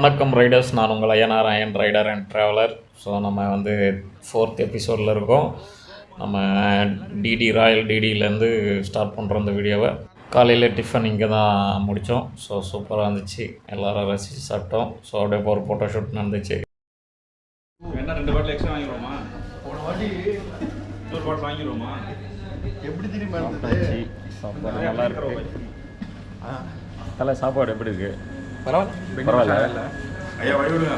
வணக்கம் ரைடர்ஸ், நான் உங்கள் ஐயனாராயன் ரைடர் அண்ட் ட்ராவலர். ஸோ நம்ம வந்து 4th எபிசோடில் இருக்கோம். நம்ம ராயல் டிடியிலேருந்து ஸ்டார்ட் பண்ணுறோம் இந்த வீடியோவை. காலையில் டிஃபன் இங்கே தான் முடித்தோம். ஸோ சூப்பராக இருந்துச்சு, எல்லோரும் ரசித்து சாப்பிட்டோம். ஸோ அப்படியே ஒரு ஃபோட்டோ ஷூட் நடந்துச்சு. என்ன 2 பாட்டில் எக்ஸ்ட்ரா வாங்கிடுவோமா? போன வாட்டி இன்னொரு பாட்டில் வாங்கிடுவோமா? எப்படி திரும்பி சாப்பாடு நல்லா இருக்கு. சாப்பாடு எப்படி இருக்குது? பரவாயில்ல. ஐயா வழிவிடுங்க.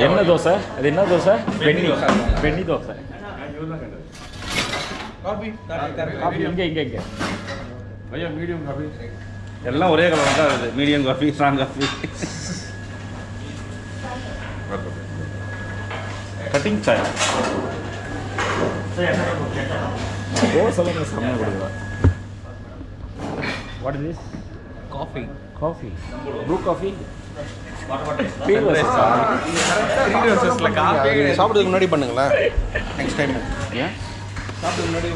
என்ன தோசை? அது என்ன தோசை? பெண்ணி தோசை. காஃபி இங்கே ஐயா மீடியம் காஃபி. எல்லாம் ஒரே கலர் தான் இருக்குது. Medium coffee, strong coffee. Cutting சாய் தோசைலாம் செம்மையாக கொடுக்குறேன். What is this? Coffee blue coffee. சாப்பிட்றதுக்கு முன்னாடி பண்ணுங்களேன், நெக்ஸ்ட் டைம். ஏன் சாப்பிட்றதுக்கு முன்னாடி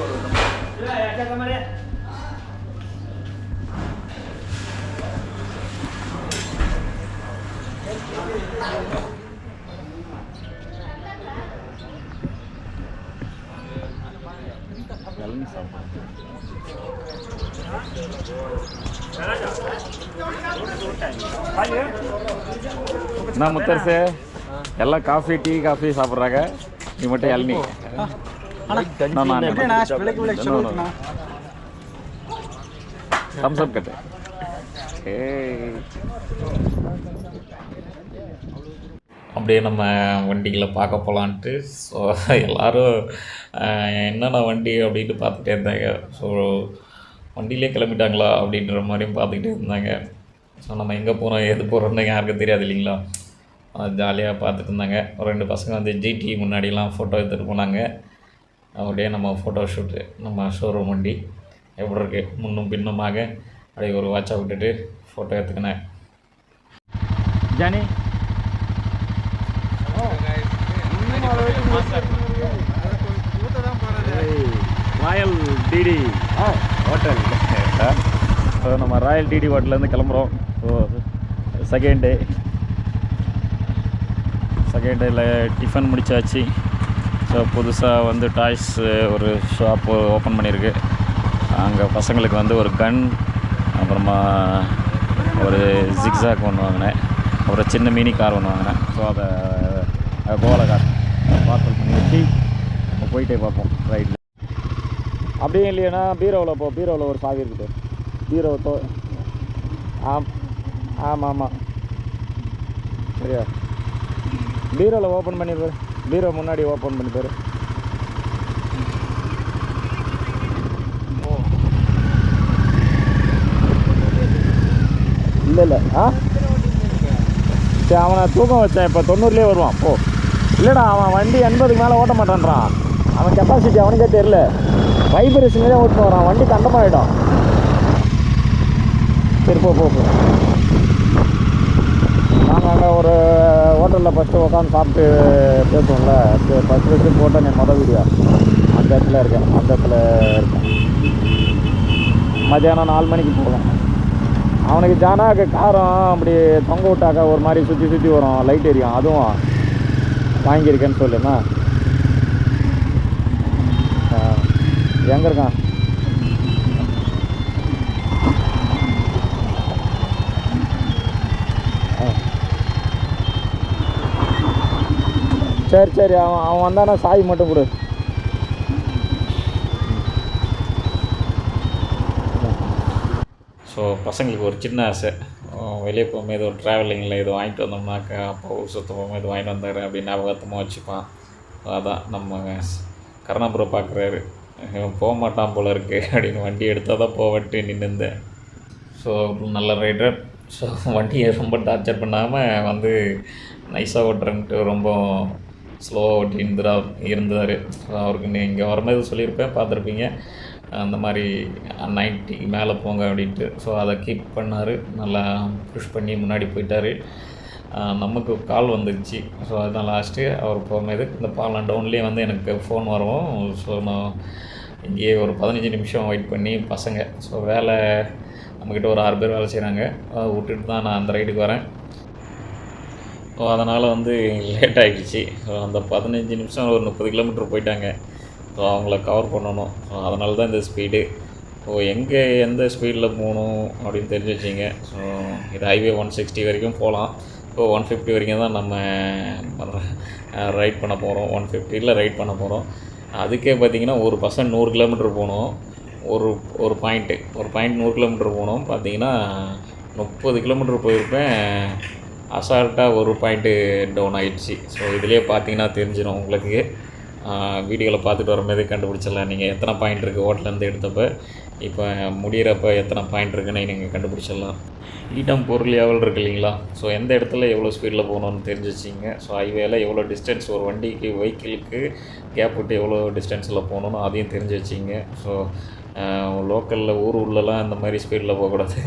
இளநீ சாப்பிட்றேன். என்ன முத்தரசு, எல்லாம் காஃபி சாப்பிட்றாங்க, நீ மட்டும் இளநீ. தம்ஸ் அப் கட்டு. அப்படியே நம்ம வண்டிகளை பார்க்க போகலான்ட்டு. ஸோ எல்லோரும் என்னென்ன வண்டி அப்படின்ட்டு பார்த்துட்டே இருந்தாங்க. ஸோ வண்டியிலே கிளம்பிட்டாங்களா அப்படின்ற மாதிரியும் பார்த்துக்கிட்டே இருந்தாங்க. ஸோ நம்ம எங்கே போகிறோம், எது போகிறோன்னு யாருக்கும் தெரியாது இல்லைங்களா. ஜாலியாக பார்த்துட்டு இருந்தாங்க. ஒரு 2 பசங்க வந்து ஜிடி முன்னாடிலாம் ஃபோட்டோ எடுத்துகிட்டு போனாங்க. அப்படியே நம்ம ஃபோட்டோ ஷூட்டு நம்ம ஷோரூம் வண்டி எப்படி இருக்குது, முன்னும் பின்னுமாக அப்படியே ஒரு வாட்சை விட்டுட்டு ஃபோட்டோ எடுத்துக்கினேன். Johnny Royal DD hotel. So நம்ம ராயல் டிடி ஹோட்டல்லேருந்து கிளம்புறோம். ஸோ செகண்ட் டேயில் டிஃபன் முடிச்சாச்சு. ஸோ புதுசாக வந்து டாய்ஸ் ஒரு ஷாப்பு ஓப்பன் பண்ணியிருக்கு. அங்கே பசங்களுக்கு வந்து ஒரு கன், அப்புறமா ஒரு ஜிக்ஸாக் ஒன்று வாங்கினேன், அப்புறம் சின்ன மினி கார் ஒன்று வாங்கினேன். ஸோ அதை கோல கார் பார்சல் பண்ணி வச்சு நம்ம போயிட்டே பார்ப்போம் ரைட்டில். அப்படியே இல்லையானா பீரோவில் ஒரு சாவி இருக்குது. பீரோ ஆமாம் சரியா. பீரோவில் ஓப்பன் பண்ணிப்பாரு, பீரோ முன்னாடி ஓப்பன் பண்ணிப்பாரு. இல்லை சரி, அவனை தூக்கம் வச்சேன். இப்போ 90லேயே வருவான். இல்லைடா, அவன் வண்டி 80க்கு மேலே ஓட்ட மாட்டான்றான். அவன் கெப்பாசிட்டி அவனுக்கே தெரில, வைப்ரேஷனே தான் ஓட்டு வரான். வண்டி கண்டமாகிடும். சரி போ. நாங்கள் அங்கே ஒரு ஹோட்டலில் ஃபஸ்ட்டு உட்காந்து சாப்பிட்டு பேசுவோம்ல, ஃபஸ்ட்டு வச்சு போட்டேன் என் மொதல் வீடியோ. அந்த இடத்துல இருக்கேன். மத்தியானம் 4 மணிக்கு போகலாம். அவனுக்கு ஜானாக்கு காரம் அப்படி தொங்க விட்டாக்கா ஒரு மாதிரி சுற்றி வரும், லைட் எரியும். அதுவும் வாங்கியிருக்கேன்னு சொல்லுண்ணா. எங்கே இருக்கான்? சரி அவன் வந்தானா சாவி மட்டும் கொடு. ஸோ பசங்களுக்கு ஒரு சின்ன ஆசை, வெளியே போகும்போது ஒரு ட்ராவலிங்கில் இது வாங்கிட்டு வந்தோம்னாக்கா அப்போ ஊர் சுற்ற போகும்போது இது வாங்கிட்டு வந்தார் அப்படின்னு ஞாபகத்தமாக வச்சுப்பான். அதான் நம்ம கருணாபுரம் பார்க்குறாரு, போக மாட்டான் போல இருக்குது அப்படின்னு வண்டி எடுத்தால் தான் போவட்டு நின்றுந்தேன். ஸோ நல்ல ரைடர். ஸோ வண்டியை ரொம்ப டார்ச்சர் பண்ணாமல் வந்து நைஸாக ஓட்டுறன்ட்டு ரொம்ப ஸ்லோவாக ஓட்டி இருந்தார். ஸோ அவருக்கு இங்கே வரும்போது சொல்லியிருப்பேன், பார்த்துருப்பீங்க. அந்த மாதிரி 90 மேலே போங்க அப்படின்ட்டு. ஸோ அதை கீப் பண்ணார், நல்லா புஷ் பண்ணி முன்னாடி போயிட்டார். நமக்கு கால் வந்துடுச்சு. ஸோ அதுதான் லாஸ்ட்டு. அவர் போகும்போது இந்த பாலம் டவுன்லேயே வந்து எனக்கு ஃபோன் வரும். ஸோ நான் இங்கேயே ஒரு 15 நிமிஷம் வெயிட் பண்ணி பசங்க, ஸோ வேலை நம்மக்கிட்ட ஒரு 6 பேர் வேலை செய்கிறாங்க, விட்டுட்டு தான் நான் அந்த ரைடுக்கு வரேன். ஸோ அதனால் வந்து லேட் ஆகிடுச்சு. ஸோ அந்த 15 நிமிஷம் ஒரு 30 கிலோமீட்டர் போயிட்டாங்க. ஸோ அவங்கள கவர் பண்ணணும். ஸோ அதனால தான் இந்த ஸ்பீடு. ஸோ எங்கே எந்த ஸ்பீடில் போகணும் அப்படின்னு தெரிஞ்சு வச்சிங்க. ஸோ இது ஹைவே 160 வரைக்கும் போகலாம். ஸோ 150 வரைக்கும் தான் நம்ம ரைட் பண்ண போகிறோம். 150ல் ரைட் பண்ண போகிறோம். அதுக்கே பார்த்திங்கன்னா ஒரு பர்சன்ட் 100 கிலோமீட்டர் போகணும். ஒரு பாயிண்ட் 100 கிலோமீட்டர் போகணும். பார்த்திங்கன்னா 30 கிலோமீட்டர் போயிருப்பேன். அசால்ட்டாக ஒரு பாயிண்ட்டு டவுன் ஆகிடுச்சு. ஸோ இதிலே பார்த்தீங்கன்னா தெரிஞ்சிடும் உங்களுக்கு. வீடியோவில் பார்த்துட்டு வரும்போதே கண்டுபிடிச்சிடலாம் நீங்கள் எத்தனை பாயிண்ட் இருக்குது ஹோட்டலேருந்து எடுத்தப்போ இப்போ முடிகிறப்ப எத்தனை பாயிண்ட் இருக்குன்னு நீங்கள் கண்டுபிடிச்சிடலாம். ஈட்டம் பொருள் எவ்வளோ இருக்குது இல்லைங்களா. ஸோ எந்த இடத்துல எவ்வளோ ஸ்பீடில் போகணுன்னு தெரிஞ்சு வச்சிங்க. ஸோ ஹைவேல எவ்வளோ டிஸ்டன்ஸ் ஒரு வண்டிக்கு வெஹிக்கிளுக்கு கேப் விட்டு எவ்வளோ டிஸ்டன்ஸில் போகணுன்னு அதையும் தெரிஞ்சு வச்சிங்க. ஸோ லோக்கலில் உள்ளலாம் இந்த மாதிரி ஸ்பீடில் போகக்கூடாது.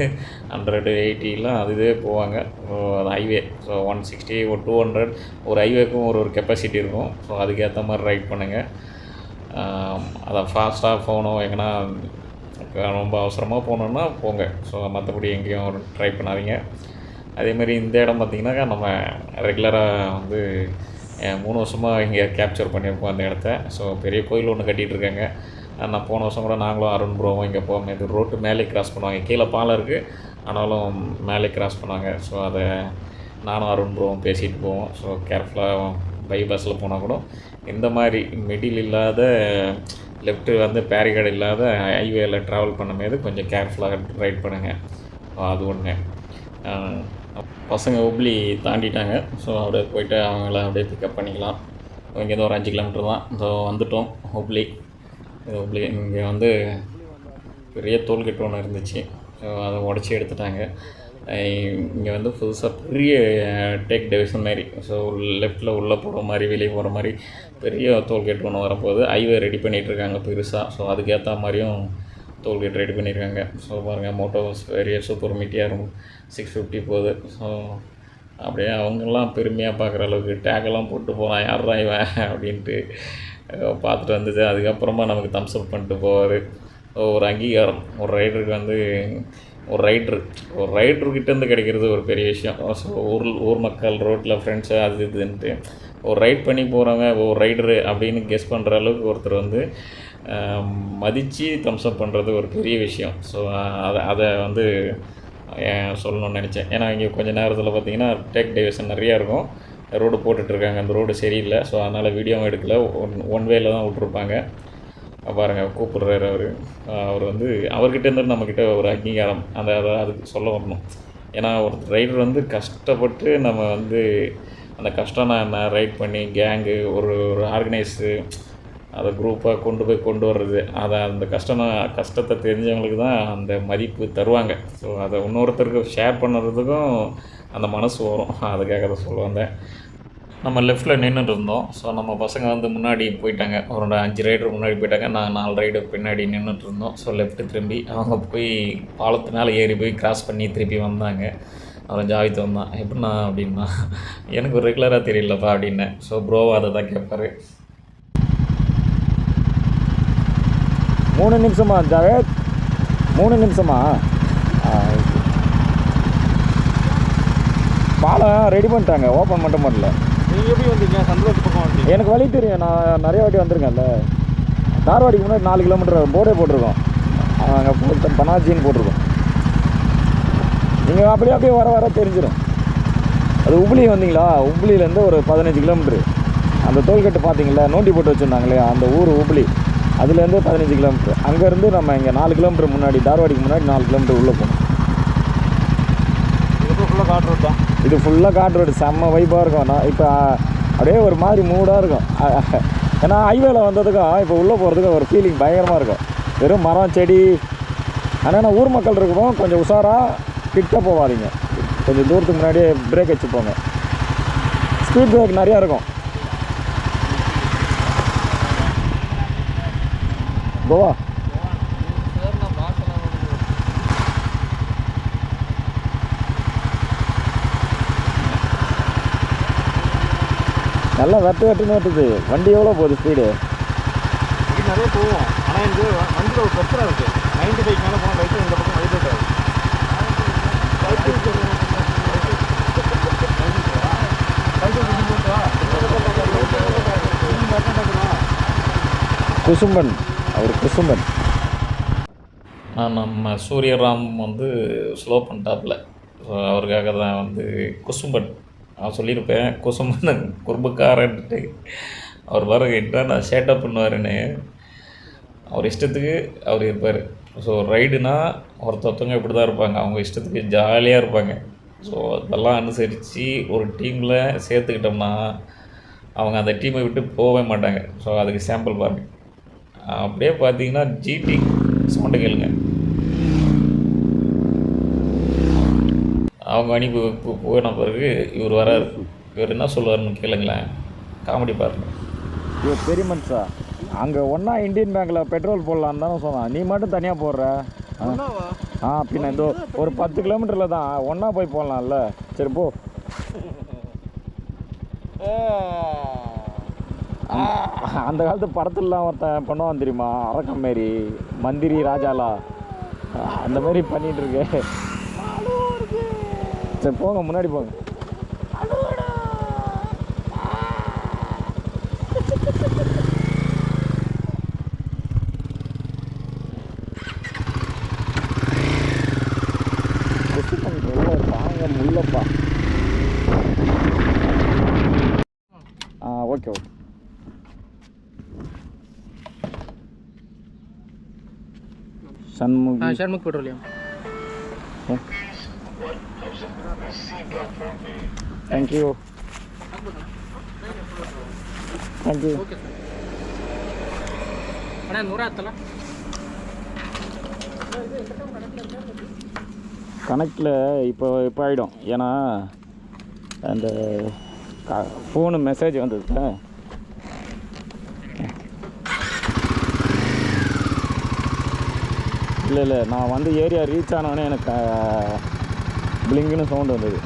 180லாம் அதுவே போவாங்க. ஸோ அது ஹைவே. ஸோ 160 ஒரு 200 ஒரு ஹைவேக்கும் ஒரு கெப்பாசிட்டி இருக்கும். ஸோ அதுக்கேற்ற மாதிரி ரைட் பண்ணுங்கள். அதை ஃபாஸ்ட்டாக போகணும் எங்கன்னா ரொம்ப அவசரமாக போகணுன்னா போங்க. ஸோ மற்றபடி எங்கேயும் ட்ரை பண்ணாதீங்க. அதேமாதிரி இந்த இடம் பார்த்திங்கனாக்கா நம்ம ரெகுலராக வந்து 3 வருஷமாக இங்கே கேப்சர் பண்ணியிருப்போம் அந்த இடத்த. ஸோ பெரிய கோயில் ஒன்று கட்டிகிட்ருக்காங்க. நான் போன வருஷம் கூட நாங்களும் அருண் ப்ரோவும் இங்கே போவோம். இது ரோட்டு மேலே கிராஸ் பண்ணுவாங்க. கீழே பாலம் இருக்குது, ஆனாலும் மேலே கிராஸ் பண்ணுவாங்க. ஸோ அதை நானும் அருண் ப்ரோவும் பேசிகிட்டு போவோம். ஸோ கேர்ஃபுல்லாக பஸ்ஸில் போனால் கூட இந்த மாதிரி மிடில் இல்லாத லெஃப்ட்டு வந்து பேரிகார்டு இல்லாத ஹைவேயில் ட்ராவல் பண்ணும்போது கொஞ்சம் கேர்ஃபுல்லாக ரைட் பண்ணுங்கள். அது ஒன்று. பசங்க உப்ளி தாண்டிட்டாங்க. ஸோ அப்படியே போய்ட்டு அவங்கள அப்படியே பிக்கப் பண்ணிக்கலாம். இங்கேருந்து ஒரு 5 கிலோமீட்டர் தான். ஸோ வந்துவிட்டோம் உப்ளி. இங்கே வந்து பெரிய டோல்கேட் ஒன்று இருந்துச்சு. ஸோ அதை உடச்சி எடுத்துட்டாங்க. இங்கே வந்து புதுசாக பெரிய டேக் டிவிஷன் மாதிரி, ஸோ லெஃப்ட்டில் உள்ளே போகிற மாதிரி வெளியே போகிற மாதிரி பெரிய டோல்கேட் ஒன்று வரப்போகுது. ஹைவே ரெடி பண்ணிகிட்ருக்காங்க பெருசாக. ஸோ அதுக்கேற்ற மாதிரியும் டோல்கேட் ரெடி பண்ணியிருக்காங்க. ஸோ பாருங்கள், மோட்டோ பெரிய சூப்பர் மீட்டியாக 650 போகுது. ஸோ அப்படியே அவங்கெல்லாம் பெருமையாக பார்க்குற அளவுக்கு டேக்கெல்லாம் போட்டு போகிறான் யாரா இவன் அப்படின்ட்டு பார்த்துட்டு வந்துச்சு. அதுக்கப்புறமா நமக்கு தம்ஸ் அப் பண்ணிட்டு போவார். ஒரு அங்கீகாரம் ஒரு ரைடருக்கு வந்து ஒரு ரைடர்கிட்டேருந்து கிடைக்கிறது ஒரு பெரிய விஷயம். ஸோ ஊர் மக்கள் ரோட்டில் ஃப்ரெண்ட்ஸு அது இதுன்ட்டு ஒரு ரைட் பண்ணி போகிறவங்க ஒரு ரைடரு அப்படின்னு கெஸ் பண்ணுற அளவுக்கு ஒருத்தர் வந்து மதித்து தம்ஸ் அப் பண்ணுறது ஒரு பெரிய விஷயம். ஸோ அதை வந்து சொல்லணும்னு நினச்சேன். ஏன்னா இங்கே கொஞ்சம் நேரத்தில் பார்த்திங்கன்னா டேக் டைவர்ஷன் நிறையா இருக்கும். ரோடு போட்டுட்ருக்காங்க. அந்த ரோடு சரியில்லை. ஸோ அதனால் வீடியோவும் எடுக்கலை. ஒன் வேல தான் விட்ருப்பாங்க. பாருங்கள், கூப்பிட்றாரு அவர் வந்து அவர்கிட்டேருந்து நம்மக்கிட்ட ஒரு அங்கீகாரம் அதுக்கு சொல்ல வரணும். ஏன்னா ஒரு ரைடர் வந்து கஷ்டப்பட்டு நம்ம வந்து அந்த கஷ்டம் என்ன ரைட் பண்ணி கேங்கு ஒரு ஆர்கனைஸு அதை குரூப்பாக கொண்டு வர்றது, அந்த கஷ்டத்தை தெரிஞ்சவங்களுக்கு தான் அந்த மதிப்பு தருவாங்க. ஸோ அதை இன்னொருத்தருக்கு ஷேர் பண்ணுறதுக்கும் அந்த மனசு வரும். அதுக்காக அதை சொல்ல வந்தேன். நம்ம லெஃப்ட்டில் நின்றுட்டு இருந்தோம். ஸோ நம்ம பசங்க வந்து முன்னாடி போயிட்டாங்க. ஒரு 5 ரைடர் முன்னாடி போயிட்டாங்க. நான் 4 ரைடர் பின்னாடி நின்றுட்டு இருந்தோம். ஸோ லெஃப்ட்டு திரும்பி அவங்க போய் பாலத்து மேலே ஏறி போய் கிராஸ் பண்ணி திருப்பி வந்தாங்க. அவன் ஜாவித்து வந்தான். எப்படின்னா அப்படின்னா எனக்கு ஒரு ரெகுலராக தெரியலப்பா அப்படின்னேன். ஸோ ப்ரோவா அதை தான் கேட்பார். 3 நிமிஷமா ஜாவேத்? 3 நிமிஷமா? பாலம் ரெடி பண்ணிட்டாங்க, ஓப்பன் மட்டும் பண்ணல. நீங்கள் எப்படி வந்தீங்க? சந்தோஷ பக்கம் வந்தீங்க? எனக்கு வழி தெரியும், நான் நிறைய வாட்டி வந்திருக்கேன்ல. தார்வாடிக்கு முன்னாடி 4 கிலோமீட்டர் போர்டே போட்டிருக்கோம். அங்கே பனாஜின்னு போட்டிருக்கோம். நீங்கள் அப்படியே வர தெரிஞ்சிடும். அது உப்ளி வந்தீங்களா? உப்ளிலேருந்து ஒரு 15 கிலோமீட்ரு. அந்த டோல்கேட்டு பார்த்தீங்களா, நோண்டி போட்டு வச்சுருந்தாங்களே அந்த ஊர் உப்ளி, அதுலேருந்து 15 கிலோமீட்ரு. அங்கேருந்து நம்ம இங்கே 4 கிலோமீட்டர் முன்னாடி, தார்வாடிக்கு முன்னாடி 4 கிலோமீட்டர் உள்ளே போகணும். இது ஃபுல்லாக காட் ரோடு தான். இது ஃபுல்லாக காட் ரோடு. செம்ம வைப்பாக இருக்கும். நான் இப்போ அப்படியே ஒரு மாதிரி மூடாக இருக்கும். ஏன்னா ஹைவேல வந்ததுக்கும் இப்போ உள்ளே போகிறதுக்கும் ஒரு ஃபீலிங் பயங்கரமாக இருக்கும். வெறும் மரம் செடி. ஆனால் ஊர் மக்கள் இருக்கவும் கொஞ்சம் உஷாராக கிட்ட போகாதீங்க. கொஞ்சம் தூரத்துக்கு முன்னாடியே பிரேக் வச்சு போங்க. ஸ்பீட் பிரேக் நிறையா இருக்கும். கோவா நல்லா வெட்டுன்னு வெட்டுது. வண்டி எவ்வளோ போகுது ஸ்பீடு? இது நிறைய போகும். ஆனால் எனக்கு வண்டியில் ஒரு பிரச்சனை இருக்குது. 95 மேலே போனால் லைட்டு இந்த பக்கம் வைப்ரேட் ஆகுது. குசும்பன், அவர் குசும்பன். நம்ம சூரியராம் வந்து ஸ்லோ பண்ணிட்டாப்புல. ஸோ அவருக்காக தான் வந்து குசும்பன் நான் சொல்லியிருப்பேன். குசும்பன் குறும்புக்காரன்ட்டு அவர் பாருங்க என்னன்னா ஷேட்டப் பண்ணுவாருன்னு அவர் இஷ்டத்துக்கு அவர் இருப்பார். ஸோ ரைடுனா ஒருத்தவங்க இப்படி தான் இருப்பாங்க, அவங்க இஷ்டத்துக்கு ஜாலியாக இருப்பாங்க. ஸோ அதெல்லாம் அனுசரித்து ஒரு டீமில் சேர்த்துக்கிட்டோம்னா அவங்க அந்த டீமை விட்டு போகவே மாட்டாங்க. ஸோ அதுக்கு சாம்பிள் பாருங்க. அப்படியே பார்த்தீங்கன்னா ஜிடி சவுண்டு கேளுங்க. அவங்க அனுப்பி போன பிறகு இவர் வராரு. இவர் என்ன சொல்லுவாருன்னு கேளுங்களேன், காமெடி பாருங்கள். இவர் பெரிய மனுஷா, அங்கே ஒன்றா இந்தியன் பேங்க்கில் பெட்ரோல் போடலான்னு தானே சொன்னான், நீ மட்டும் தனியாக போடுற. பின்ன இந்த ஒரு 10 கிலோமீட்டரில் தான் ஒன்றா போய் போடலாம்ல. சரி போ. அந்த காலத்து படத்துலலாம் ஒருத்தன் பண்ணுவான் தெரியுமா, அரக்கம் மாரி மந்திரி ராஜாலா, அந்த மாதிரி பண்ணிகிட்டு இருக்கு. சரி போங்க, முன்னாடி போங்க. வாங்க முள்ளப்பா. Okay okay. Shanmukh petroleum. Thank you thank you. ಅಣ್ಣ 100 ಆಯ್ತಲ್ಲ கணக்கில் இப்போ ஆகிடும். ஏன்னா அந்த ஃபோனு மெசேஜ் வந்தது. இல்லை நான் வந்து ஏரியா ரீச் ஆனோடனே எனக்கு பிளிங்குன்னு சவுண்டு வந்தது.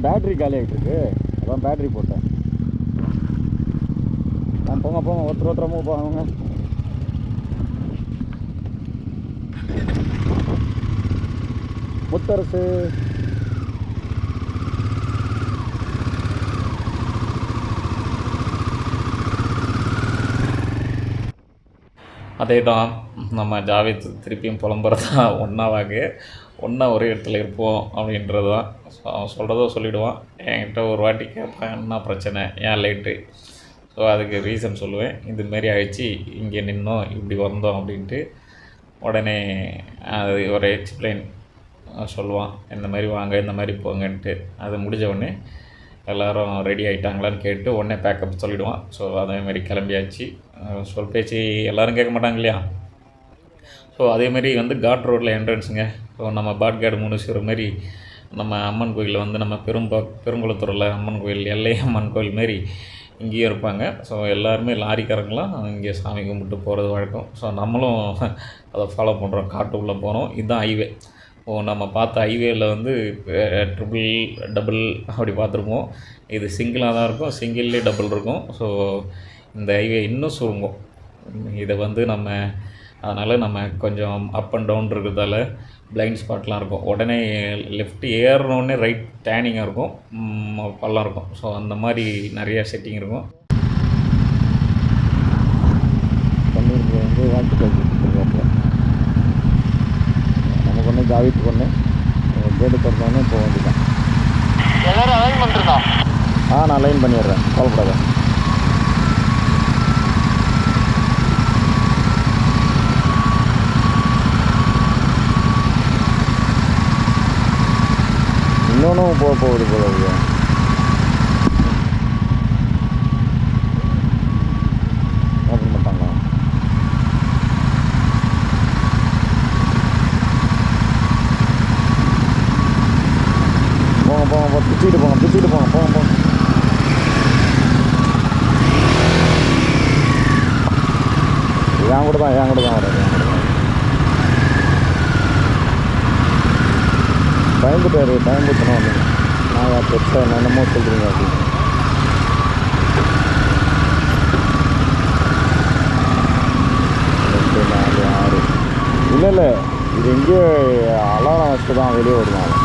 பேட்ரி காலி ஆகிட்டு இருக்கு, அதான் பேட்ரி போட்டேன். போங்க ஒருத்தர் மூவ் போங்க. முத்தரசு அதே தான் நம்ம ஜாவேத் திருப்பியும் புலம்புறதா ஒன்றா ஒரே இடத்துல இருப்போம் அப்படின்றது தான். அவன் சொல்கிறதோ சொல்லிவிடுவான். என்கிட்ட ஒரு வாட்டி கேட்பான் என்ன பிரச்சனை, ஏன் லேட்டு. ஸோ அதுக்கு ரீசன் சொல்லுவேன், இதுமாரி ஆயிடுச்சு, இங்கே நின்னோம், இப்படி வந்தோம் அப்படின்ட்டு. உடனே அது ஒரு எக்ஸ்பிளைன் சொல்லுவான், இந்த மாதிரி வாங்க, இந்த மாதிரி போங்கன்ட்டு. அது முடிஞ்ச உடனே எல்லோரும் ரெடி ஆகிட்டாங்களான்னு கேட்டு உடனே பேக்கப் சொல்லிவிடுவான். ஸோ அதேமாரி கிளம்பியாச்சு. சொல் பேச்சு எல்லோரும் கேட்க மாட்டாங்க இல்லையா. ஸோ அதேமாரி வந்து காட் ரோட்டில் என்ட்ரன்ஸுங்க. ஸோ நம்ம பாட்காடு முனீஸ்வரர் மாரி நம்ம அம்மன் கோயிலில் வந்து நம்ம பெருங்குளத்தூரில் அம்மன் கோயில், எல்லை அம்மன் கோயில் மாரி இங்கேயும் இருப்பாங்க. ஸோ எல்லாருமே லாரிக்காரங்களாம் இங்கே சாமி கும்பிட்டு போகிறது வழக்கம். ஸோ நம்மளும் அதை ஃபாலோ பண்ணுறோம். காட்டு உள்ளே போகிறோம், இதுதான் ஹைவே. நம்ம பார்த்த ஹைவேயில் வந்து ட்ரிபிள் டபுள் அப்படி பார்த்துருப்போம். இது சிங்கிளாக தான் இருக்கும், சிங்கிள்லே டபுள் இருக்கும். ஸோ இந்த ஹைவே இன்னும் சுருங்கும். இதை வந்து அதனால் நம்ம கொஞ்சம் அப் அண்ட் டவுன் இருக்கிறதால பிளைண்ட் ஸ்பாட்லாம் இருக்கும். உடனே லெஃப்ட் ஏறினோடனே ரைட் டேனிங்காக இருக்கும், பள்ளம் இருக்கும். ஸோ அந்த மாதிரி நிறையா செட்டிங் இருக்கும். பன்னீருக்கு வந்து வாட்டு கழிச்சு நமக்கு ஒன்று ஜாவித்து ஒன்று கேட்டு திறந்தோடனே இப்போ வந்துதான் எல்லோரும் அலைன் பண்ணுறதா. நான் லைன் பண்ணிடுறேன், கவலைப்படாத. இன்னொன்றும் போகுது போல இல்லையா. ஓப்பன் பண்ணிட்டாங்களா? போங்க பிச்சுட்டு போங்க. தான் என்கிட்ட தான் வராது. பயந்துட்டாரு, பயந்துட்டணும் வந்து நான் பெருசாக என்னென்னமோ சொல்கிறீங்க அப்படின்னு. இல்லை இது எங்கேயோ அலாரம் வச்சுட்டு தான் வெளியே வருவாங்க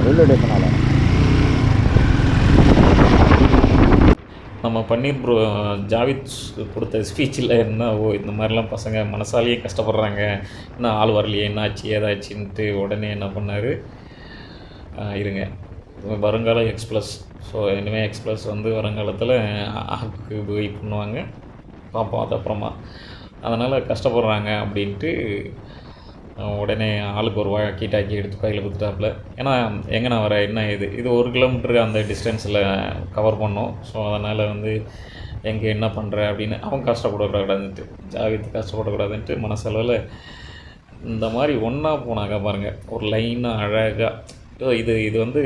ரயில்வே ஸ்டேஷனால். நம்ம பன்னீர் ப்ரோ ஜாவித் கொடுத்த ஸ்பீச்சில் என்ன இந்த மாதிரிலாம் பசங்க மனசாலேயே கஷ்டப்படுறாங்க, இன்னும் ஆள் வரலையே, என்னாச்சு ஏதாச்சுன்ட்டு உடனே என்ன பண்ணார், இருங்க வருங்கால எக்ஸ்பிரஸ், ஸோ இனிமேல் எக்ஸ்பிரஸ் வந்து வருங்காலத்தில் ஆக்கு வெயிட் பண்ணுவாங்க, பார்ப்போம் அது அப்புறமா. அதனால் கஷ்டப்படுறாங்க அப்படின்ட்டு உடனே ஆளுக்கு ஒரு கீட்டாக்கி எடுத்து கையில் கொடுத்துட்டாப்புல. ஏன்னா எங்கேண்ணா வர என்ன இது 1 கிலோமீட்டரு அந்த டிஸ்டன்ஸில் கவர் பண்ணோம். ஸோ அதனால் வந்து எங்கே என்ன பண்ணுற அப்படின்னு அவங்க கஷ்டப்படக்கூடாதுன்ட்டு, ஜாவித் கஷ்டப்படக்கூடாதுன்ட்டு மனசளவில் இந்த மாதிரி ஒன்றா போனாங்க பாருங்கள், ஒரு லைனாக அழகாக. இது வந்து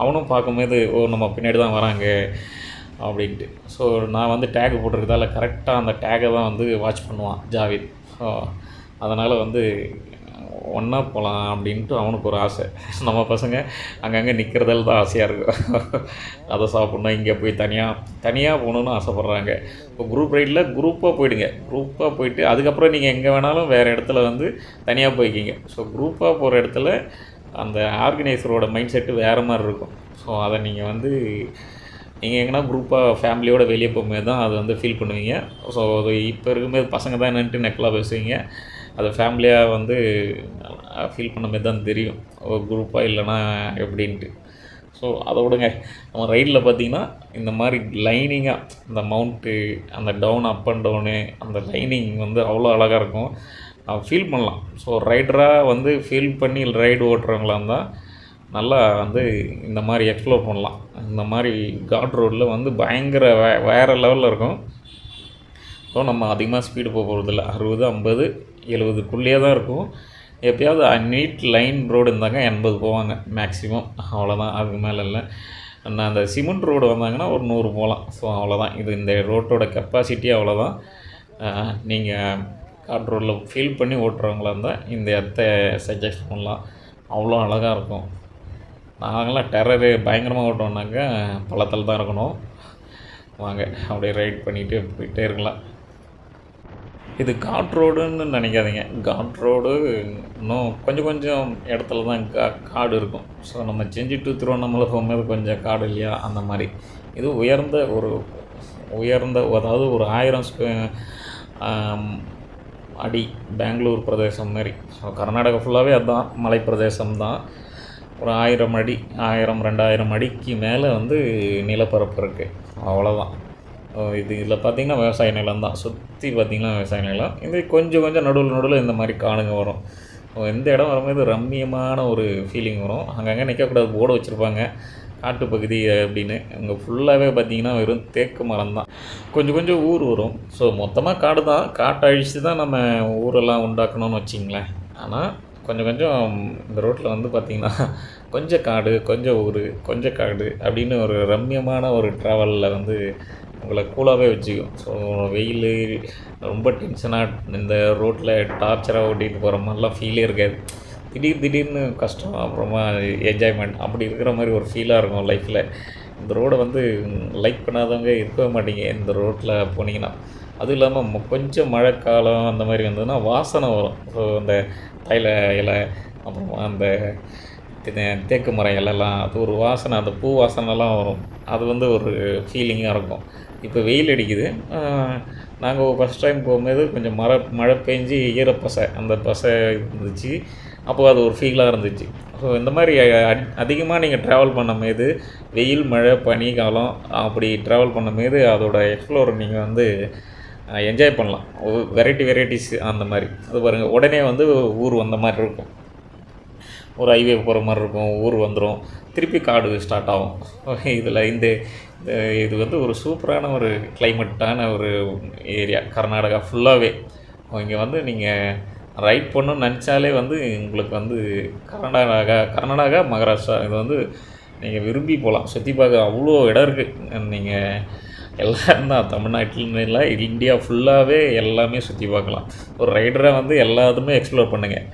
அவனும் பார்க்கும்போது நம்ம பின்னாடி தான் வராங்க அப்படின்ட்டு. ஸோ நான் வந்து டேக் போட்டிருக்கதால கரெக்டாக அந்த டேக்கை தான் வந்து வாட்ச் பண்ணுவான் ஜாவித். ஸோ அதனால் வந்து ஒன்றா போகலாம் அப்படின்ட்டு அவனுக்கு ஒரு ஆசை. நம்ம பசங்க அங்கங்கே நிற்கிறதால தான் ஆசையாக இருக்கும், அதை சாப்பிட்ணும், இங்கே போய் தனியாக போகணுன்னு ஆசைப்பட்றாங்க. இப்போ குரூப் ரைடில் குரூப்பாக போயிடுங்க, குரூப்பாக போயிட்டு அதுக்கப்புறம் நீங்கள் எங்கே வேணாலும் வேறு இடத்துல வந்து தனியாக போய்க்கிங்க. ஸோ குரூப்பாக போகிற இடத்துல அந்த ஆர்கனைசரோட மைண்ட் செட்டு வேறு மாதிரி இருக்கும். ஸோ அதை நீங்கள் வந்து நீங்கள் எங்கன்னா குரூப்பாக ஃபேமிலியோடு வெளியே போகும்போது தான் அது வந்து ஃபீல் பண்ணுவீங்க. ஸோ அது இப்போ இருக்கும்போது பசங்க தான் என்னன்ட்டு நெக்கலாக பேசுவீங்க, அது ஃபேமிலியாக வந்து ஃபீல் பண்ண மாதிரி தான் தெரியும் ஒரு குரூப்பாக இல்லைனா எப்படின்ட்டு. ஸோ அதை விடுங்க, நம்ம ரைடில் பார்த்திங்கன்னா இந்த மாதிரி லைனிங்காக இந்த மவுண்ட்டு அந்த டவுன் அப் அண்ட் டவுனு அந்த லைனிங் வந்து அவ்வளோ அழகாக இருக்கும், ஃபீல் பண்ணலாம். ஸோ ரைடராக வந்து ஃபீல் பண்ணி ரைடு ஓட்டுறவங்களா இருந்தால் நல்லா வந்து இந்த மாதிரி எக்ஸ்ப்ளோர் பண்ணலாம். இந்த மாதிரி காட் ரோடில் வந்து பயங்கர வேறு லெவலில் இருக்கும். ஸோ நம்ம அதிகமாக ஸ்பீடு போக போகிறதில்ல, 60, 50, 70க்குள்ளேயே தான் இருக்கும். எப்போயாவது நீட் லைன் ரோடு இருந்தாங்க 80 போவாங்க மேக்ஸிமம், அவ்வளோதான், அதுக்கு மேலே இல்லை. நான் அந்த சிமெண்ட் ரோடு வந்தாங்கன்னா ஒரு 100 போகலாம். ஸோ அவ்வளோதான், இது இந்த ரோட்டோட கெப்பாசிட்டி அவ்வளோதான். நீங்கள் காட் ரோடில் ஃபீல் பண்ணி ஓட்டுறவங்களா இருந்தால் இந்த இடத்த சஜஸ்ட் பண்ணலாம், அவ்வளோ அழகாக இருக்கும். நாங்களாம் டெரரு பயங்கரமாக ஓட்டோம்னாக்க பள்ளத்தில் தான் இருக்கணும். வாங்க அப்படியே ரைட் பண்ணிவிட்டு போயிட்டே இருக்கலாம். இது காட் ரோடுன்னு நினைக்காதீங்க, காட் ரோடு இன்னும் கொஞ்சம் இடத்துல தான் காடு இருக்கும். ஸோ நம்ம செஞ்சி டு திருவண்ணாமலை போகும்போது கொஞ்சம் காடு இல்லையா, அந்த மாதிரி. இது உயர்ந்த அதாவது ஒரு 1000 அடி பெங்களூர் பிரதேசம் மாதிரி. ஸோ கர்நாடகா ஃபுல்லாகவே அதுதான் மலை பிரதேசம் தான். ஒரு 1000 அடி 1000-2000 அடிக்கு மேலே வந்து நிலப்பரப்பு இருக்குது, அவ்வளோதான். இதில் பார்த்திங்கன்னா விவசாய நிலம் தான், சுற்றி பார்த்திங்கன்னா விவசாய நிலம். இது கொஞ்சம் நடுவில் இந்த மாதிரி காணுங்க வரும். இந்த இடம் வரும்போது ரம்மியமான ஒரு ஃபீலிங் வரும். அங்கங்கே நிற்கக்கூடாது, போர்டு வச்சுருப்பாங்க காட்டு பகுதி அப்படின்னு. அங்கே ஃபுல்லாகவே பார்த்திங்கன்னா வெறும் தேக்கு மரம் தான், கொஞ்சம் ஊர் வரும். ஸோ மொத்தமாக காடு தான், காட்டை அழித்து தான் நம்ம ஊரெல்லாம் உண்டாக்கணும்னு வச்சிங்களேன். ஆனால் கொஞ்சம் இந்த ரோட்டில் வந்து பார்த்திங்கன்னா கொஞ்சம் காடு கொஞ்சம் ஊர் கொஞ்சம் காடு அப்படின்னு ஒரு ரம்மியமான ஒரு ட்ராவலில் வந்து உங்களை கூலாகவே வச்சுக்கும். ஸோ வெயில் ரொம்ப டென்ஷனாக இந்த ரோட்டில் டார்ச்சராக ஓட்டிகிட்டு போகிற மாதிரிலாம் ஃபீலே இருக்காது. திடீர்னு கஷ்டம், அப்புறமா என்ஜாய்மெண்ட், அப்படி இருக்கிற மாதிரி ஒரு ஃபீலாக இருக்கும் லைஃப்பில். இந்த ரோடை வந்து லைக் பண்ணாதவங்க இருக்கவே மாட்டீங்க இந்த ரோட்டில் போனீங்கன்னா. அதுவும் இல்லாமல் கொஞ்சம் மழைக்காலம் அந்த மாதிரி வந்ததுன்னா வாசனை வரும். ஸோ அந்த தைல இலை, அப்புறமா அந்த தேக்கு மரம் இலைலாம், அது ஒரு வாசனை, அந்த பூ வாசனைலாம் வரும். அது வந்து ஒரு ஃபீலிங்காக இருக்கும். இப்போ வெயில் அடிக்குது, நாங்கள் ஃபஸ்ட் டைம் போகும்போது கொஞ்சம் மழை பெஞ்சு ஈரப்பசை, அந்த பசை இருந்துச்சு, அப்போது அது ஒரு ஃபீலாக இருந்துச்சு. ஸோ இந்த மாதிரி அதிகமாக நீங்கள் ட்ராவல் பண்ணும்போது வெயில் மழை பனி காலம் அப்படி ட்ராவல் பண்ணும்போது அதோட எக்ஸ்ப்ளோர் நீங்கள் வந்து என்ஜாய் பண்ணலாம். வெரைட்டிஸ் அந்த மாதிரி. அது பாருங்கள், உடனே வந்து ஊர் வந்த மாதிரி இருக்கும், ஒரு ஹைவே போகிற மாதிரி இருக்கும், ஊர் வந்துடும், திருப்பி காடு ஸ்டார்ட் ஆகும். இதில் இது வந்து ஒரு சூப்பரான ஒரு கிளைமேட்டான ஒரு ஏரியா கர்நாடகா ஃபுல்லாகவே. இங்கே வந்து நீங்கள் ரைட் பண்ணணும்னு நினச்சாலே வந்து உங்களுக்கு வந்து கர்நாடகா மகாராஷ்டிரா இது வந்து நீங்கள் விரும்பி போகலாம், சுற்றி பார்க்க அவ்வளோ இடம் இருக்குது. நீங்கள் எல்லோரும் தான் தமிழ்நாட்டில் இல்லை, இந்தியா ஃபுல்லாகவே எல்லாமே சுற்றி பார்க்கலாம். ஒரு ரைடராக வந்து எல்லாத்துமே எக்ஸ்ப்ளோர் பண்ணுங்கள்.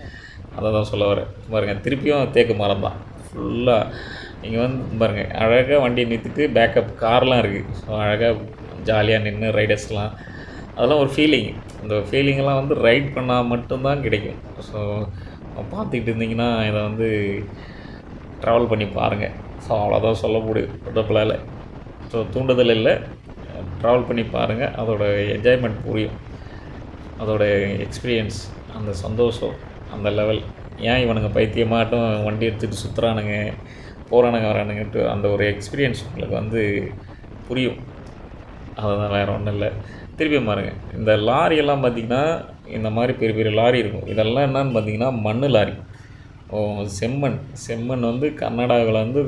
அதை தான் சொல்ல வரேன். பாருங்கள், திருப்பியும் தேக்கு மரம் தான் ஃபுல்லாக. நீங்கள் வந்து பாருங்கள், அழகாக வண்டியை நிறுத்திட்டு பேக்கப் கார்லாம் இருக்குது. ஸோ அழகாக ஜாலியாக நின்று ரைடர்ஸ்லாம், அதெல்லாம் ஒரு ஃபீலிங். அந்த ஃபீலிங்கெல்லாம் வந்து ரைட் பண்ணால் மட்டும்தான் கிடைக்கும். ஸோ பார்த்துக்கிட்டு இருந்தீங்கன்னா இதை வந்து ட்ராவல் பண்ணி பாருங்கள். ஸோ அவ்வளோதான் சொல்ல முடியும் டொப்பலால். ஸோ தூண்டுதல் இல்லை, ட்ராவல் பண்ணி பாருங்கள். அதோட என்ஜாய்மெண்ட் புரியும், அதோட எக்ஸ்பீரியன்ஸ், அந்த சந்தோஷம், அந்த லெவல். ஏன் இவனுங்க பைத்தியமாட்டும் வண்டி எடுத்துகிட்டு சுற்றுறானுங்க, போகிறானுங்க வரானுங்கன்ட்டு அந்த ஒரு எக்ஸ்பீரியன்ஸ் உங்களுக்கு வந்து புரியும். அதுதான், வேறு ஒன்றும் இல்லை. திருப்பி பாருங்கள், இந்த லாரியெல்லாம் பார்த்திங்கன்னா இந்த மாதிரி பெரிய பெரிய லாரி இருக்கும். இதெல்லாம் என்னன்னு பார்த்திங்கன்னா மண் லாரி. செம்மண் வந்து கர்நாடகாவில் வந்து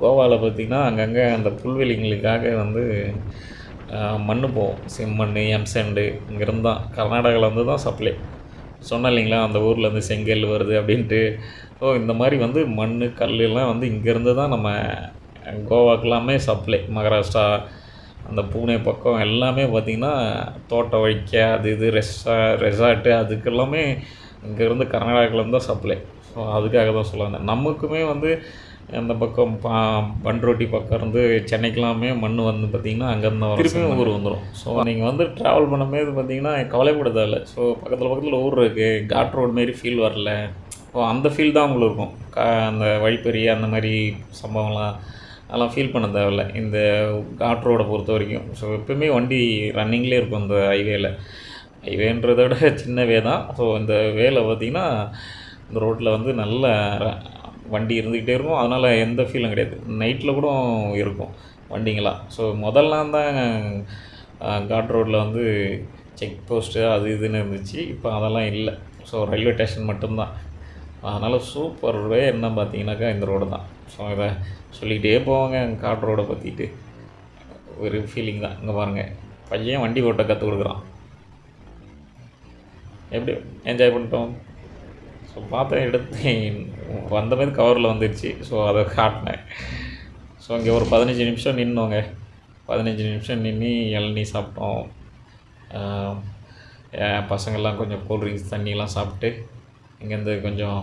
கோவாவில் பார்த்திங்கன்னா அங்கங்கே அந்த புல்வெளிங்களுக்காக வந்து மண் போகும். செம்மண், எம்சண்டு இங்கேருந்து தான், கர்நாடகாவில் வந்து தான் சப்ளை. சொன்னேன் இல்லைங்களா, அந்த ஊர்லேருந்து செங்கல் வருது அப்படின்ட்டு. ஸோ இந்த மாதிரி வந்து மண் கல்லாம் வந்து இங்கேருந்து தான் நம்ம கோவாக்கெல்லாமே சப்ளை. மகாராஷ்டிரா, அந்த பூனே பக்கம் எல்லாமே பார்த்திங்கன்னா தோட்டம் வைக்க அது இது ரெசார்ட்டு அதுக்கெல்லாமே இங்கேருந்து கர்நாடகாவிலேருந்து தான் சப்ளை. ஸோ அதுக்காக தான் சொல்ல வந்தேன். நமக்குமே வந்து அந்த பக்கம் பண்ருட்டி பக்கம் இருந்து சென்னைக்கெல்லாமே மண் வந்து பார்த்திங்கன்னா அங்கேருந்து தான் திருப்பியும் ஊர் வந்துடும். ஸோ நீங்கள் வந்து ட்ராவல் பண்ணும்போது பார்த்திங்கன்னா கவலைப்பட தேவையில்ல. ஸோ பக்கத்தில் ஊர் இருக்குது, காட் ரோடு மாரி ஃபீல் வரல. ஸோ அந்த ஃபீல் தான் உங்களுக்கு இருக்கும். அந்த வழிப்பறி அந்த மாதிரி சம்பவம்லாம் அதெல்லாம் ஃபீல் பண்ண தேவையில்ல இந்த காட் ரோடை பொறுத்த வரைக்கும். ஸோ எப்போயுமே வண்டி ரன்னிங்லேயே இருக்கும் இந்த ஹைவேன்றதை விட சின்ன வே தான். ஸோ இந்த வேலை பார்த்திங்கன்னா இந்த ரோட்டில் வந்து நல்ல வண்டி இருந்துக்கிட்டே இருக்கும். அதனால் எந்த ஃபீலும் கிடையாது. நைட்டில் கூட இருக்கும் வண்டிங்களாம். ஸோ முதல்லாம் தான் காட் ரோட்டில் வந்து செக் போஸ்ட்டு அது இதுன்னு இருந்துச்சு. இப்போ அதெல்லாம் இல்லை. ஸோ ரயில்வே ஸ்டேஷன் மட்டும்தான். அதனால் சூப்பர் வே என்ன பார்த்தீங்கன்னாக்கா இந்த ரோடு தான். ஸோ இதை சொல்லிக்கிட்டே போவாங்க காட் ரோடை பற்றிட்டு. ஒரு ஃபீலிங் தான். இங்கே பாருங்கள், பையன் வண்டி ஓட்ட கற்றுக் கொடுக்குறான். எப்படி என்ஜாய் பண்ணிட்டோம். ஸோ பார்த்தேன், எடுத்து வந்த மாதிரி கவரில் வந்துடுச்சு. ஸோ அதை காட்டினேன். ஸோ இங்கே ஒரு 15 நிமிஷம் நின்னோங்க. 15 நிமிஷம் நின்று இளநீ சாப்பிட்டோம். பசங்கள்லாம் கொஞ்சம் கூல்ட்ரிங்க்ஸ் தண்ணியெல்லாம் சாப்பிட்டு இங்கேருந்து கொஞ்சம்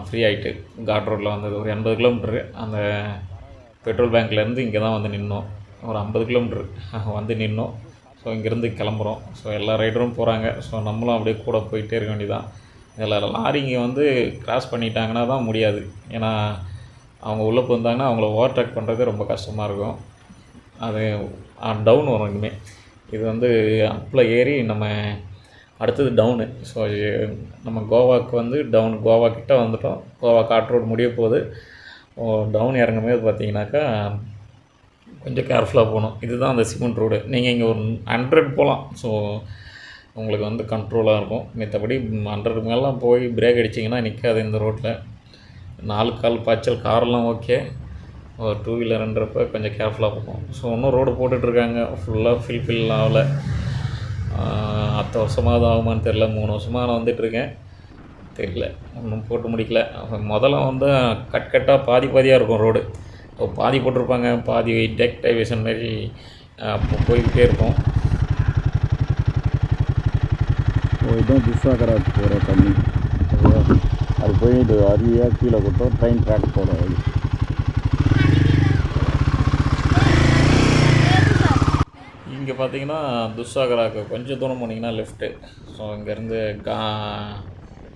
ஃப்ரீ ஆகிட்டு காட் ரோட்டில் வந்தது. ஒரு 80 கிலோமீட்ரு அந்த பெட்ரோல் பேங்க்லேருந்து இங்கே தான் வந்து நின்னோம். ஒரு 50 கிலோமீட்ரு வந்து நின்னோம். ஸோ இங்கேருந்து கிளம்புறோம். ஸோ எல்லா ரைடரும் போகிறாங்க. ஸோ நம்மளும் அப்படியே கூட போயிட்டே இருக்க வேண்டியதான். இதில் லாரிங்க வந்து கிராஸ் பண்ணிட்டாங்கன்னா தான் முடியாது. ஏன்னா அவங்க உள்ளே போந்தாங்கன்னா அவங்கள ஓவர்டேக் பண்ணுறது ரொம்ப கஷ்டமாக இருக்கும். அது டவுன் வரும் இனிமேல். இது வந்து அப்பில் ஏறி நம்ம அடுத்தது டவுனு. ஸோ நம்ம கோவாவுக்கு வந்து கோவா கிட்டே வந்துட்டோம். கோவா காட் ரோடு முடிய போகுது. டவுன் இறங்கும்போது பார்த்தீங்கன்னாக்கா கொஞ்சம் கேர்ஃபுல்லாக போகணும். இதுதான் அந்த சிமெண்ட் ரோடு. நீங்கள் இங்கே ஒரு 100 போகலாம். ஸோ உங்களுக்கு வந்து கண்ட்ரோலாக இருக்கும். மற்றபடி 100 மேலாம் போய் பிரேக் அடிச்சிங்கன்னா நிற்காது இந்த ரோட்டில். 4 கால் பாய்ச்சல் காரெல்லாம் ஓகே. ஒரு 2 வீலர்ன்றப்ப கொஞ்சம் கேர்ஃபுல்லாக போகும். ஸோ இன்னும் ரோடு போட்டுட்ருக்காங்க. ஃபுல்லாக ஃபில் ஆகலை. 10 வருஷமாக ஆகுமான்னு தெரில. 3 வருஷமாக நான் வந்துட்டுருக்கேன். தெரியல, ஒன்றும் போட்டு முடிக்கல. முதல்ல வந்து கட்டாக பாதியாக இருக்கும் ரோடு. பாதி போட்டிருப்பாங்க, பாதி டெக் டைவேஷன் மாதிரி போய்கிட்டே இருக்கும். இதுதான் துஷாகராக்கு போகிற தண்ணி. அது போய் இது அருவியாக கீழே கொடுத்தோம். ட்ரெயின் ட்ராக் போகிறோம். அது இங்கே பார்த்தீங்கன்னா துஷாகராக்கு கொஞ்சம் தூரம் போனீங்கன்னா லெஃப்ட்டு. ஸோ இங்கேருந்து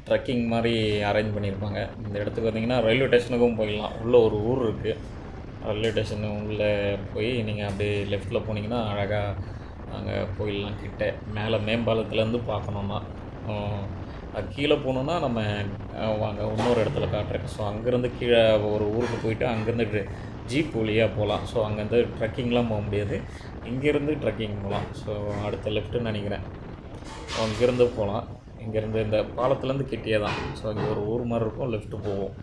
ட்ரக்கிங் மாதிரி அரேஞ்ச் பண்ணியிருப்பாங்க. இந்த இடத்துக்கு பார்த்தீங்கன்னா ரயில்வே ஸ்டேஷனுக்கும் போயிடலாம். உள்ளே ஒரு ஊர் இருக்குது. ரயில்வே ஸ்டேஷனு உள்ளே போய் நீங்கள் அப்படியே லெஃப்ட்டில் போனீங்கன்னா அழகாக அங்கே போயிடலாம். கிட்ட மேலே மேம்பாலத்துலேருந்து பார்க்கணுன்னா அது கீழே போகணுன்னா நம்ம வாங்க இன்னொரு இடத்துல காட்டுறேன். ஸோ அங்கேருந்து கீழே ஒரு ஊருக்கு போயிட்டு அங்கேருந்து ஜீப் வழியாக போகலாம். ஸோ அங்கேருந்து ட்ரக்கிங்லாம் போக முடியாது. இங்கேருந்து ட்ரக்கிங் போகலாம். ஸோ அடுத்த லெஃப்ட்டுன்னு நினைக்கிறேன். ஸோ அங்கேருந்து போகலாம். இங்கேருந்து இந்த பாலத்துலேருந்து கிட்டே தான். ஸோ இங்கே ஒரு ஊர் மாதிரி இருக்கும். லெஃப்ட்டு போவோம்.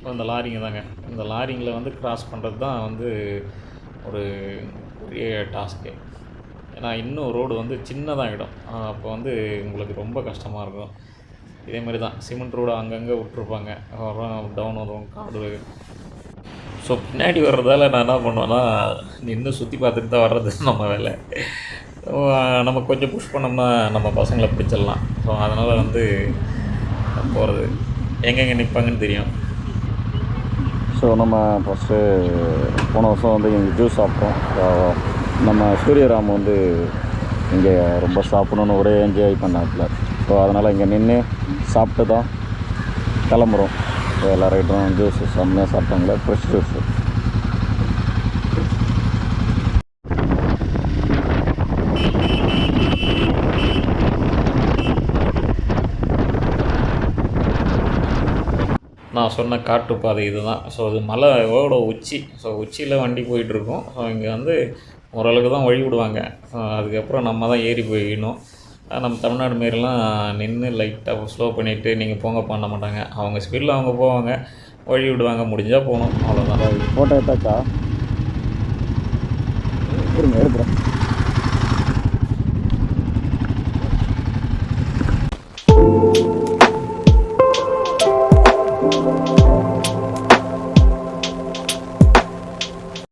ஸோ இந்த லாரிங்க தாங்க. இந்த லாரிங்கில் வந்து கிராஸ் பண்ணுறது தான் வந்து ஒரு பெரிய டாஸ்க்கு. ஏன்னா இன்னும் ரோடு வந்து சின்னதாக இடம். அப்போ வந்து உங்களுக்கு ரொம்ப கஷ்டமாக இருக்கும். இதேமாரி தான் சிமெண்ட் ரோடு அங்கங்கே விட்ருப்பாங்க. அப்புறம் டவுன் வரும் காடு. ஸோ பின்னாடி வர்றதால நான் என்ன பண்ணுவேன்னா நின்று சுற்றி பார்த்துட்டு தான் வர்றது நம்ம வேலை. நம்ம கொஞ்சம் புஷ் பண்ணோம்னா நம்ம பசங்களை பிடிச்சிடலாம். ஸோ அதனால் வந்து போகிறது எங்கெங்கே நிற்பாங்கன்னு தெரியும். ஸோ நம்ம ஃபஸ்ட்டு போன வருஷம் வந்து இங்கே ஜூஸ் சாப்பிட்டோம். நம்ம சூரியராம் வந்து இங்கே ரொம்ப சாப்பிடணுன்னு ஒரே என்ஜாய் பண்ணாப்புல. ஸோ அதனால் இங்கே நின்று சாப்பிட்டு தான் கிளம்புறோம். ஸோ எல்லா ரைட்டரும் ஜூஸ் செம்மையாக சாப்பிட்டாங்களே, ஃப்ரெஷ் ஜூஸு. நான் சொன்ன காட்டுப்பாதை இது தான். ஸோ அது மலையோட உச்சி. ஸோ உச்சியில் வண்டி போயிட்டுருக்கோம். ஸோ இங்கே வந்து ஓரளவுக்கு தான் வழி விடுவாங்க. அதுக்கப்புறம் நம்ம தான் ஏறி போயிடணும். நம்ம தமிழ்நாடு மாரிலாம் நின்று லைட்டாக ஸ்லோ பண்ணிவிட்டு நீங்கள் போங்க பண்ண மாட்டாங்க. அவங்க ஸ்பீடில் அவங்க போவாங்க, வழி விடுவாங்க, முடிஞ்சால் போகணும், அவ்வளோதான். ஃபோட்டோ எடுத்தாச்சா? இருங்க எடுக்கிறேன்.